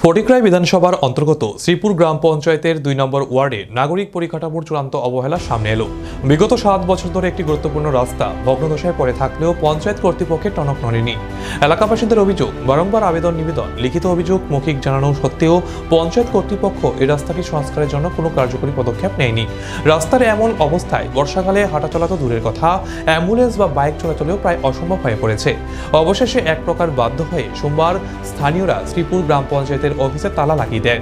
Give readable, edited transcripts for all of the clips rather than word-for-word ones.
ফটিকরাই বিধানসভার অন্তর্গত শ্রীপুর গ্রাম পঞ্চায়েতের ২ নম্বর ওয়ার্ডে নাগরিক পরিকাঠামোর চূড়ান্ত অবহেলা সামনে এলো। বিগত ৭ বছর ধরে একটি গুরুত্বপূর্ণ রাস্তা ভগ্নদশায় পড়ে থাকলেও পঞ্চায়েত কর্তৃপক্ষের টনক নড়েনি। এলাকাবাসীদের অভিযোগ, বারংবার আবেদন নিবেদন, লিখিত অভিযোগ, মৌখিক জানানো সত্ত্বেও পঞ্চায়েত কর্তৃপক্ষ এই রাস্তাটি সংস্কারের জন্য কোনো কার্যকরী পদক্ষেপ নেয়নি। রাস্তার এমন অবস্থায় বর্ষাকালে হাঁটাচলা তো দূরের কথা, অ্যাম্বুলেন্স বা বাইক চলাচলেও প্রায় অসম্ভব হয়ে পড়েছে। অবশেষে এক প্রকার বাধ্য হয়ে সোমবার স্থানীয়রা শ্রীপুর গ্রাম পঞ্চায়েতের অফিসে তালা লাগিয়ে দেন।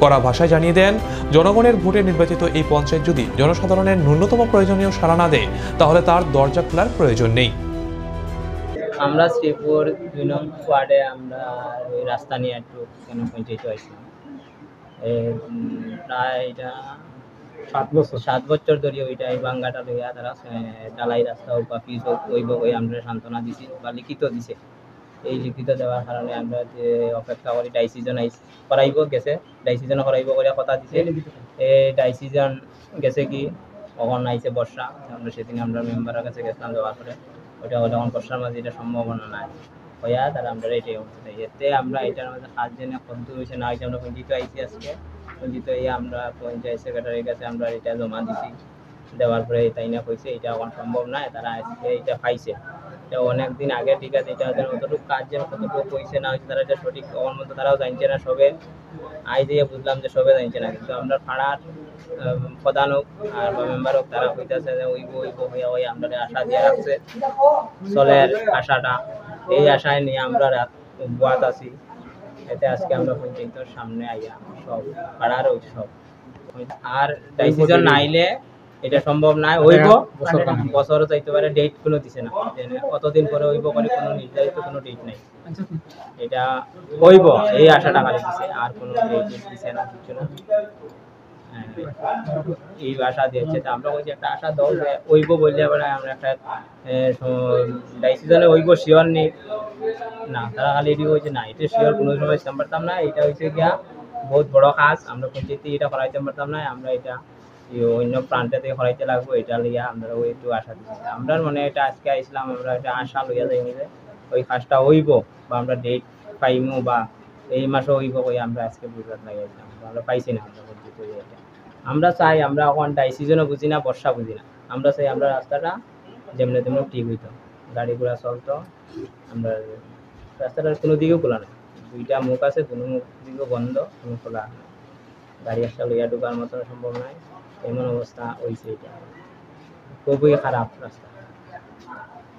কড়া ভাষায় জানিয়ে দেন, জনগণের ভোটে নির্বাচিত এই পঞ্চায়েত যদি জনসাধারণের ন্যূনতম প্রয়োজনীয় সাড়া না দেয়, তাহলে তার দরজা খোলার প্রয়োজন নেই। আমরা শ্রীপুর ২ নং ওয়ার্ডে আমরা ওই রাস্তা নিয়ে একটু কেন পঞ্চায়েত হয়েছিলাম। প্রায় এটা ৭ বছর ধরে ওইটা এই বাঙ্গাটা লইয়া তারা ডালাই রাস্তা হোক বা পিচ হোক ওইব ওই আমরা সান্ত্বনা দিছি বা লিখিত দিছে। এই লিখিত দেওয়ার কারণে আমরা যে অপেক্ষা করি ডাইসিজন করাইব গেছে, ডাইসিজন করাইব করে কথা দিছে। এই ডাইসিজন গেছে কি কখন আইছে বর্ষা, আমরা সেদিন আমরা মেম্বারের কাছে গেছিলাম, যাওয়ার পরে ওইটা হলে এখন বর্ষার মাঝে এটা সম্ভাবনা নাই হইয়া তারা আমরা এটাই অবস্থা। এতে আমরা এটার মধ্যে কাজ জেনে কত হয়েছে না হয়েছে আমরা পঞ্জিত আইসি আজকে পঞ্জিত হয়ে আমরা পঞ্চায়েত সেক্রেটারির কাছে আমরা এটা জমা দিছি। দেওয়ার পরে তাই না কইছে এটা এখন সম্ভব নয়, তারা আজকে এটা পাইছে। এটা অনেক দিন আগে, ঠিক আছে, এটা ওদের কতটুকু কাজ যেন কতটুকু হয়েছে না হয়েছে তারা এটা সঠিক আমার মতো তারাও জানছে না। সবে আই দিয়ে বুঝলাম যে সবে জানছে না, কিন্তু আমরা পাড়ার প্রধান হোক আর মেম্বার হোক তারা হইতেছে যে ওইব হইয়া ওই আমরা আশা দিয়ে রাখছে চলের আশাটা। এই আশায় নিয়ে আমরা রাত বাত আছি। এতে আজকে আমরা পঞ্চায়েতের সামনে আইয়া সব পাড়ার ওই সব আর ডিসিশন না আইলে এটা সম্ভব নয়। হইব বছরও চাইতে পারে, ডেট কোনো দিছে না, কতদিন পরে হইব করে কোনো নির্ধারিত কোনো ডেট নাই। এটা হইব এই আশাটা খালি দিছে, আর কোনো ডেট দিছে না, কিছু না। এই আশা দিয়েছে, আমরা কইছি একটা আশা দাও যে হইব বললে পরে আমরা একটা ডিসিশনে হইব শিওর নেই না, তারা খালি এটি কইছে না এটা শিওর কোনো সময় দিতে পারতাম না। এটা হইছে গিয়া বহুত বড় কাজ, আমরা পঞ্চায়েতে এটা করাইতে পারতাম না, আমরা এটা অন্য প্রান্তে থেকে করাইতে লাগবো। এটা লইয়া আমরা ওই একটু আশা দিচ্ছি। আমরা মানে এটা আজকে আইসলাম, আমরা এটা আশা লইয়া যাই যে ওই কাজটা হইব বা আমরা ডেট পাইমু বা এই মাসে হইব কই আমরা আজকে বুঝতে লাগাইছিলাম, আমরা পাইছি না। আমরা পঞ্চায়েত এটা আমরা চাই, আমরা এখন ডিসিশনও বুঝি না, বর্ষা বুঝি না, আমরা চাই আমরা রাস্তাটা যেমনি তেমনি ঠিক হইতো, গাড়ি ঘোড়া চলতো। আমরা রাস্তাটার কোনো দিকেও খোলা নেই, দুইটা মুখ আছে, কোনো মুখ দিকেও বন্ধ, কোনো খোলা গাড়ি একটা লইয়া ঢোকার মতো সম্ভব নয়। এমন অবস্থা হয়েছে, এটা খুবই খারাপ রাস্তা।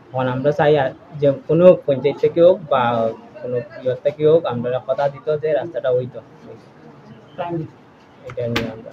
এখন আমরা চাই যে কোনো পঞ্চায়েত থেকে হোক বা কোনো ইয়ে থেকে হোক আমরা কথা দিত যে রাস্তাটা হইতো, এটা নিয়ে আমরা